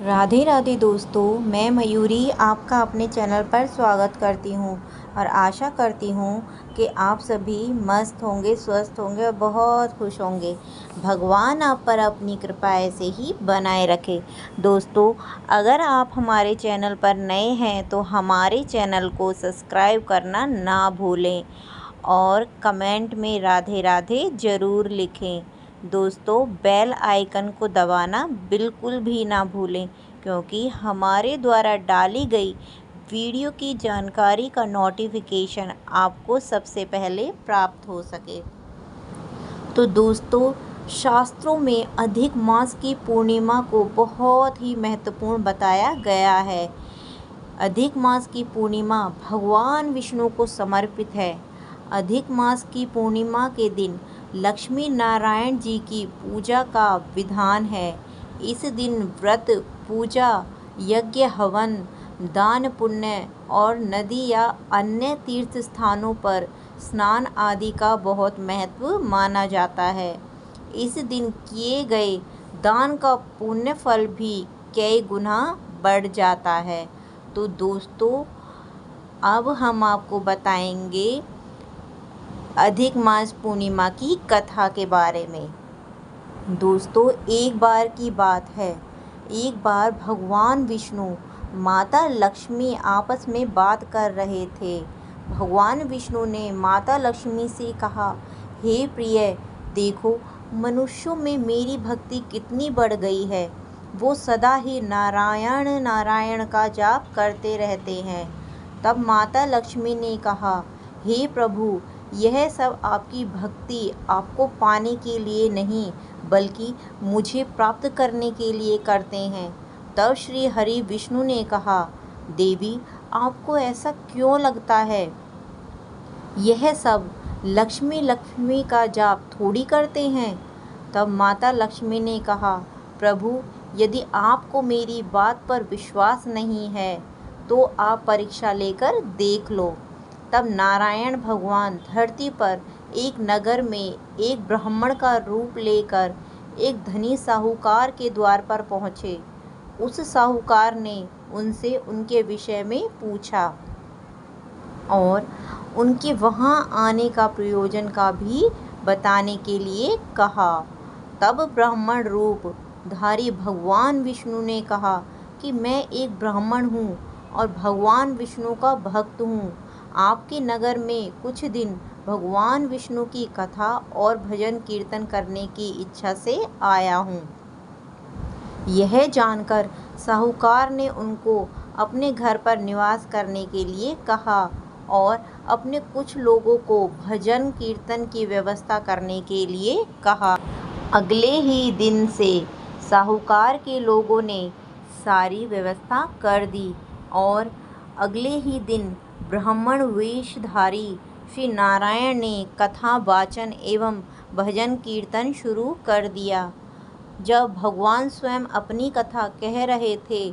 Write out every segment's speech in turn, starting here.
राधे राधे दोस्तों, मैं मयूरी आपका अपने चैनल पर स्वागत करती हूँ और आशा करती हूँ कि आप सभी मस्त होंगे, स्वस्थ होंगे और बहुत खुश होंगे। भगवान आप पर अपनी कृपा ऐसे ही बनाए रखे। दोस्तों, अगर आप हमारे चैनल पर नए हैं तो हमारे चैनल को सब्सक्राइब करना ना भूलें और कमेंट में राधे राधे ज़रूर लिखें। दोस्तों, बेल आइकन को दबाना बिल्कुल भी ना भूलें, क्योंकि हमारे द्वारा डाली गई वीडियो की जानकारी का नोटिफिकेशन आपको सबसे पहले प्राप्त हो सके। तो दोस्तों, शास्त्रों में अधिक मास की पूर्णिमा को बहुत ही महत्वपूर्ण बताया गया है। अधिक मास की पूर्णिमा भगवान विष्णु को समर्पित है। अधिक मास की पूर्णिमा के दिन लक्ष्मी नारायण जी की पूजा का विधान है। इस दिन व्रत, पूजा, यज्ञ, हवन, दान पुण्य और नदी या अन्य तीर्थ स्थानों पर स्नान आदि का बहुत महत्व माना जाता है। इस दिन किए गए दान का पुण्य फल भी कई गुना बढ़ जाता है। तो दोस्तों, अब हम आपको बताएंगे अधिक मास पूर्णिमा की कथा के बारे में। दोस्तों, एक बार की बात है, एक बार भगवान विष्णु माता लक्ष्मी आपस में बात कर रहे थे। भगवान विष्णु ने माता लक्ष्मी से कहा, हे प्रिय, देखो मनुष्यों में मेरी भक्ति कितनी बढ़ गई है। वो सदा ही नारायण नारायण का जाप करते रहते हैं। तब माता लक्ष्मी ने कहा, हे प्रभु, यह सब आपकी भक्ति आपको पाने के लिए नहीं बल्कि मुझे प्राप्त करने के लिए करते हैं। तब श्री हरि विष्णु ने कहा, देवी, आपको ऐसा क्यों लगता है? यह सब लक्ष्मी लक्ष्मी का जाप थोड़ी करते हैं। तब माता लक्ष्मी ने कहा, प्रभु, यदि आपको मेरी बात पर विश्वास नहीं है तो आप परीक्षा लेकर देख लो। तब नारायण भगवान धरती पर एक नगर में एक ब्राह्मण का रूप लेकर एक धनी साहूकार के द्वार पर पहुँचे। उस साहूकार ने उनसे उनके विषय में पूछा और उनके वहाँ आने का प्रयोजन का भी बताने के लिए कहा। तब ब्राह्मण रूप धारी भगवान विष्णु ने कहा कि मैं एक ब्राह्मण हूँ और भगवान विष्णु का भक्त हूँ। आपके नगर में कुछ दिन भगवान विष्णु की कथा और भजन कीर्तन करने की इच्छा से आया हूँ। यह जानकर साहूकार ने उनको अपने घर पर निवास करने के लिए कहा और अपने कुछ लोगों को भजन कीर्तन की व्यवस्था करने के लिए कहा। अगले ही दिन से साहूकार के लोगों ने सारी व्यवस्था कर दी और अगले ही दिन ब्राह्मण वेशधारी श्री नारायण ने कथा वाचन एवं भजन कीर्तन शुरू कर दिया। जब भगवान स्वयं अपनी कथा कह रहे थे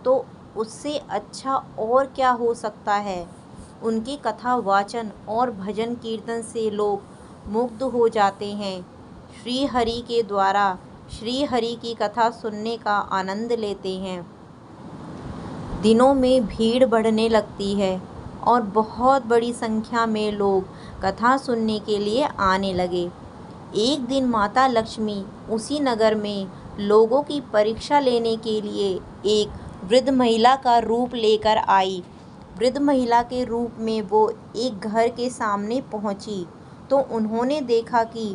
तो उससे अच्छा और क्या हो सकता है। उनकी कथा वाचन और भजन कीर्तन से लोग मुग्ध हो जाते हैं। श्री हरि के द्वारा श्री हरि की कथा सुनने का आनंद लेते हैं। दिनों में भीड़ बढ़ने लगती है और बहुत बड़ी संख्या में लोग कथा सुनने के लिए आने लगे। एक दिन माता लक्ष्मी उसी नगर में लोगों की परीक्षा लेने के लिए एक वृद्ध महिला का रूप लेकर आई। वृद्ध महिला के रूप में वो एक घर के सामने पहुंची तो उन्होंने देखा कि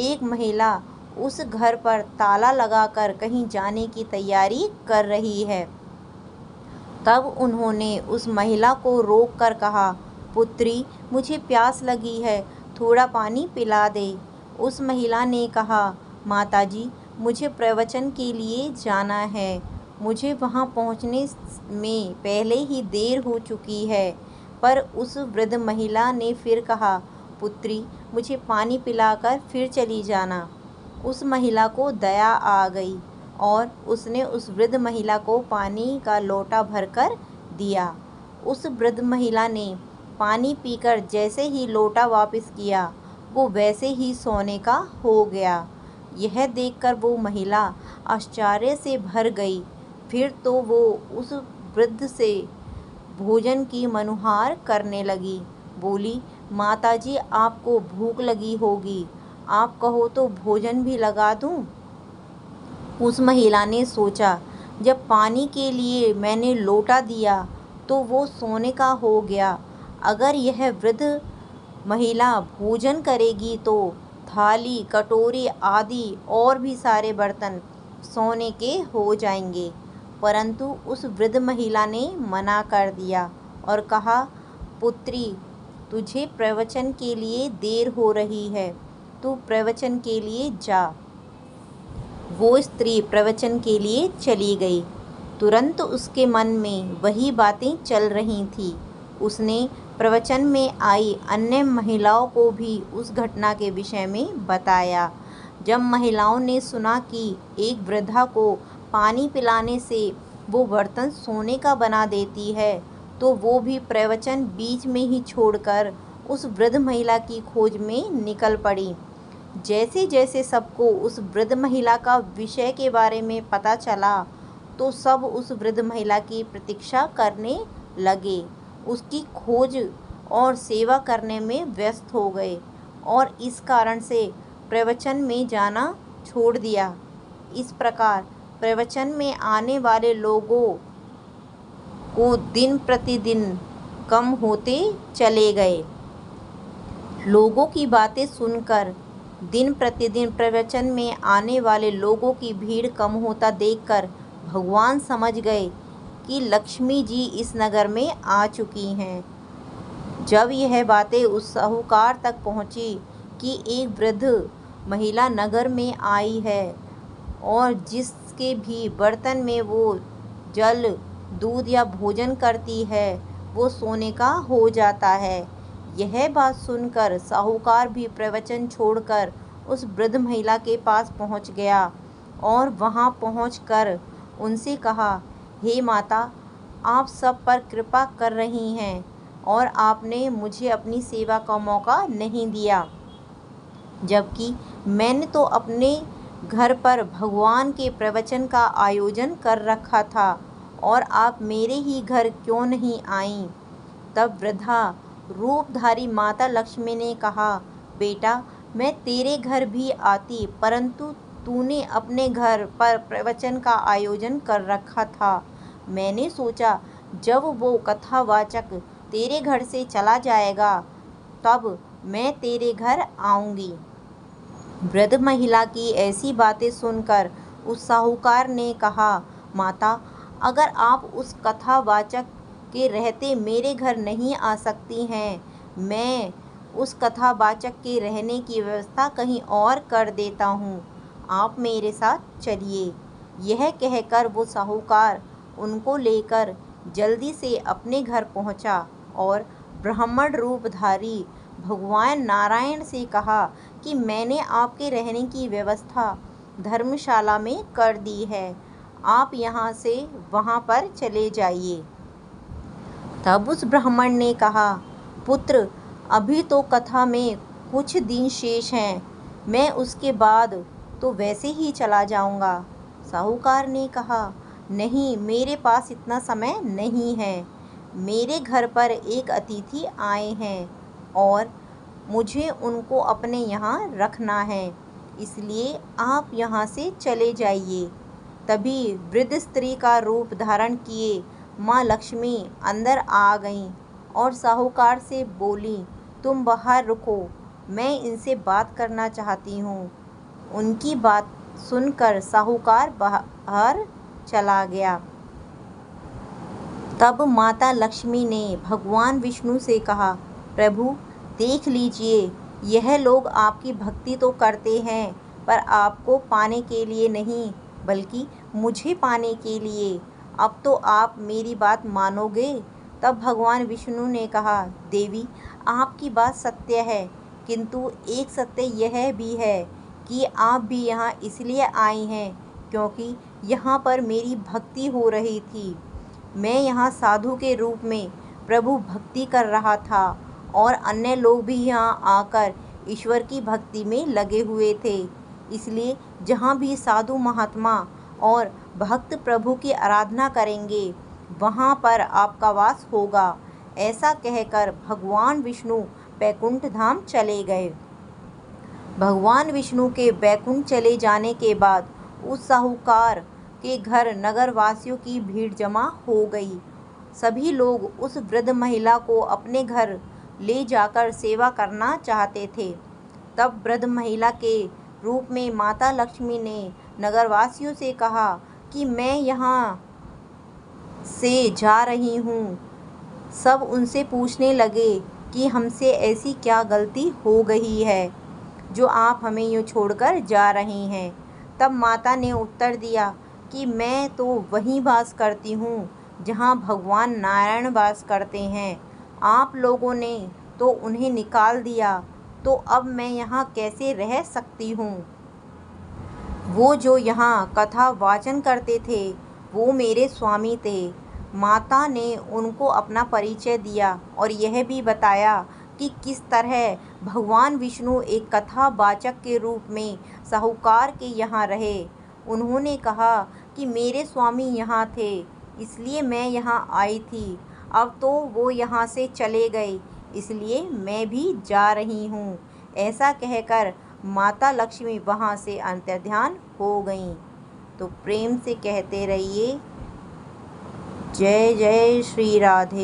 एक महिला उस घर पर ताला लगाकर कहीं जाने की तैयारी कर रही है। तब उन्होंने उस महिला को रोक कर कहा, पुत्री, मुझे प्यास लगी है, थोड़ा पानी पिला दे। उस महिला ने कहा, माताजी, मुझे प्रवचन के लिए जाना है, मुझे वहां पहुंचने में पहले ही देर हो चुकी है। पर उस वृद्ध महिला ने फिर कहा, पुत्री, मुझे पानी पिलाकर फिर चली जाना। उस महिला को दया आ गई और उसने उस वृद्ध महिला को पानी का लोटा भरकर दिया। उस वृद्ध महिला ने पानी पीकर जैसे ही लोटा वापस किया, वो वैसे ही सोने का हो गया। यह देखकर वो महिला आश्चर्य से भर गई। फिर तो वो उस वृद्ध से भोजन की मनुहार करने लगी। बोली, माताजी आपको भूख लगी होगी, आप कहो तो भोजन भी लगा दूं? उस महिला ने सोचा, जब पानी के लिए मैंने लोटा दिया तो वो सोने का हो गया। अगर यह वृद्ध महिला भोजन करेगी तो थाली कटोरी आदि और भी सारे बर्तन सोने के हो जाएंगे। परंतु उस वृद्ध महिला ने मना कर दिया और कहा, पुत्री, तुझे प्रवचन के लिए देर हो रही है, तू प्रवचन के लिए जा। वो स्त्री प्रवचन के लिए चली गई। तुरंत उसके मन में वही बातें चल रही थीं। उसने प्रवचन में आई अन्य महिलाओं को भी उस घटना के विषय में बताया। जब महिलाओं ने सुना कि एक वृद्धा को पानी पिलाने से वो बर्तन सोने का बना देती है, तो वो भी प्रवचन बीच में ही छोड़कर उस वृद्ध महिला की खोज में निकल पड़ी। जैसे जैसे सबको उस वृद्ध महिला का विषय के बारे में पता चला, तो सब उस वृद्ध महिला की प्रतीक्षा करने लगे। उसकी खोज और सेवा करने में व्यस्त हो गए और इस कारण से प्रवचन में जाना छोड़ दिया। इस प्रकार प्रवचन में आने वाले लोगों को दिन प्रतिदिन कम होते चले गए। लोगों की बातें सुनकर दिन प्रतिदिन प्रवचन में आने वाले लोगों की भीड़ कम होता देखकर भगवान समझ गए कि लक्ष्मी जी इस नगर में आ चुकी हैं। जब यह बातें उस साहूकार तक पहुंची कि एक वृद्ध महिला नगर में आई है और जिसके भी बर्तन में वो जल, दूध या भोजन करती है, वो सोने का हो जाता है, यह बात सुनकर साहूकार भी प्रवचन छोड़कर उस वृद्ध महिला के पास पहुंच गया और वहां पहुंचकर उनसे कहा, हे माता, आप सब पर कृपा कर रही हैं और आपने मुझे अपनी सेवा का मौका नहीं दिया, जबकि मैंने तो अपने घर पर भगवान के प्रवचन का आयोजन कर रखा था और आप मेरे ही घर क्यों नहीं आईं? तब वृद्धा रूपधारी माता लक्ष्मी ने कहा, बेटा, मैं तेरे घर भी आती, परंतु तूने अपने घर पर प्रवचन का आयोजन कर रखा था। मैंने सोचा जब वो कथावाचक तेरे घर से चला जाएगा तब मैं तेरे घर आऊँगी। वृद्ध महिला की ऐसी बातें सुनकर उस साहूकार ने कहा, माता, अगर आप उस कथावाचक के रहते मेरे घर नहीं आ सकती हैं, मैं उस कथावाचक के रहने की व्यवस्था कहीं और कर देता हूँ, आप मेरे साथ चलिए। यह कहकर वो साहूकार उनको लेकर जल्दी से अपने घर पहुँचा और ब्राह्मण रूपधारी भगवान नारायण से कहा कि मैंने आपके रहने की व्यवस्था धर्मशाला में कर दी है, आप यहाँ से वहाँ पर चले जाइए। तब उस ब्राह्मण ने कहा, पुत्र, अभी तो कथा में कुछ दिन शेष हैं, मैं उसके बाद तो वैसे ही चला जाऊंगा। साहूकार ने कहा, नहीं, मेरे पास इतना समय नहीं है, मेरे घर पर एक अतिथि आए हैं और मुझे उनको अपने यहाँ रखना है, इसलिए आप यहाँ से चले जाइए। तभी वृद्ध स्त्री का रूप धारण किए माँ लक्ष्मी अंदर आ गईं और साहूकार से बोली, तुम बाहर रुको, मैं इनसे बात करना चाहती हूँ। उनकी बात सुनकर साहूकार बाहर चला गया। तब माता लक्ष्मी ने भगवान विष्णु से कहा, प्रभु, देख लीजिए, यह लोग आपकी भक्ति तो करते हैं पर आपको पाने के लिए नहीं, बल्कि मुझे पाने के लिए। अब तो आप मेरी बात मानोगे? तब भगवान विष्णु ने कहा, देवी, आपकी बात सत्य है, किंतु एक सत्य यह भी है कि आप भी यहाँ इसलिए आई हैं क्योंकि यहाँ पर मेरी भक्ति हो रही थी। मैं यहाँ साधु के रूप में प्रभु भक्ति कर रहा था और अन्य लोग भी यहाँ आकर ईश्वर की भक्ति में लगे हुए थे। इसलिए जहाँ भी साधु महात्मा और भक्त प्रभु की आराधना करेंगे वहाँ पर आपका वास होगा। ऐसा कहकर भगवान विष्णु बैकुंठ धाम चले गए। भगवान विष्णु के बैकुंठ चले जाने के बाद उस साहूकार के घर नगरवासियों की भीड़ जमा हो गई। सभी लोग उस वृद्ध महिला को अपने घर ले जाकर सेवा करना चाहते थे। तब वृद्ध महिला के रूप में माता लक्ष्मी ने नगरवासियों से कहा कि मैं यहाँ से जा रही हूँ। सब उनसे पूछने लगे कि हमसे ऐसी क्या गलती हो गई है जो आप हमें यूँ छोड़कर जा रही हैं। तब माता ने उत्तर दिया कि मैं तो वहीं वास करती हूँ जहाँ भगवान नारायण वास करते हैं। आप लोगों ने तो उन्हें निकाल दिया, तो अब मैं यहाँ कैसे रह सकती हूँ। वो जो यहाँ कथा वाचन करते थे वो मेरे स्वामी थे। माता ने उनको अपना परिचय दिया और यह भी बताया कि किस तरह भगवान विष्णु एक कथा वाचक के रूप में साहूकार के यहाँ रहे। उन्होंने कहा कि मेरे स्वामी यहाँ थे इसलिए मैं यहाँ आई थी, अब तो वो यहाँ से चले गए इसलिए मैं भी जा रही हूँ। ऐसा कहकर माता लक्ष्मी वहाँ से अंतर्ध्यान हो गईं। तो प्रेम से कहते रहिए जय जय श्री राधे।